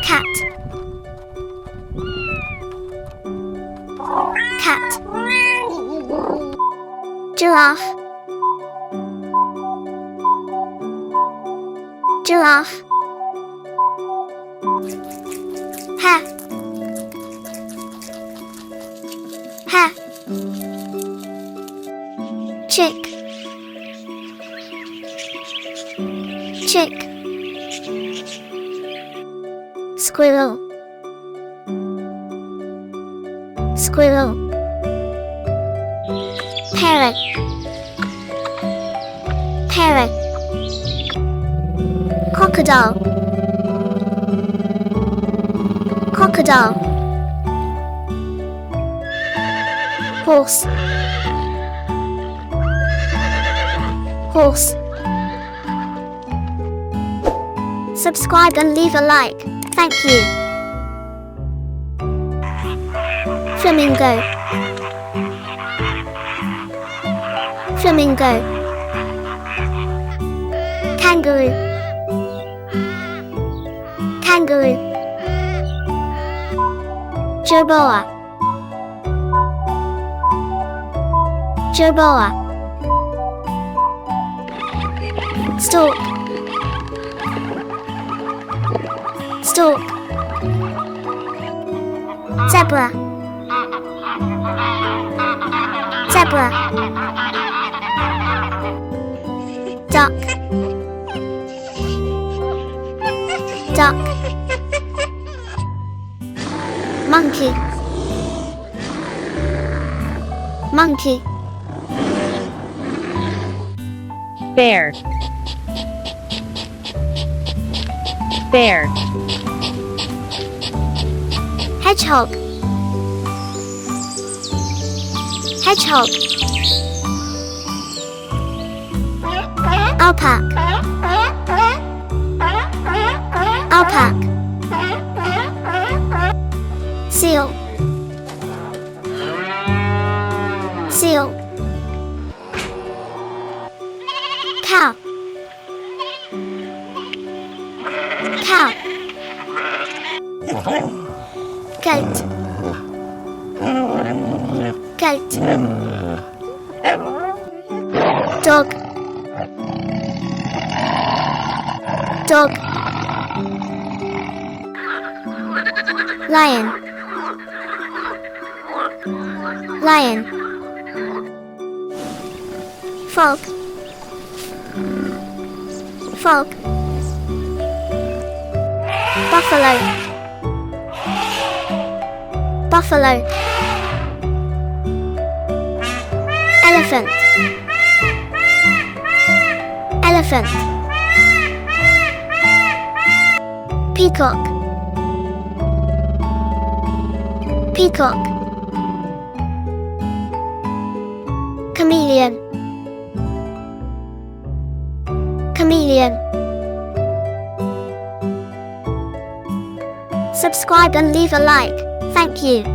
Cat. Cat. Giraffe. Giraffe. Hare. Hare. Chick. Chick. Squirrel. Squirrel. Parrot. Parrot. Crocodile. Crocodile. Horse. Horse. Subscribe and leave a like. Thank you. Flamingo. Flamingo. Kangaroo. Kangaroo. Jerboa. Jerboa. Stork. Stork. Zebra. Zebra. Duck. Duck. Monkey. Monkey. Bear. Bear. Hedgehog. Hedgehog. Alpaca. Alpaca. Seal. Seal. Cow. Cow. Goat. Goat. Dog. Dog. Lion. Lion. Frog. Frog. Buffalo. Buffalo. Elephant. Elephant. Peacock. Peacock. Chameleon. Chameleon. Subscribe and leave a like. Thank you.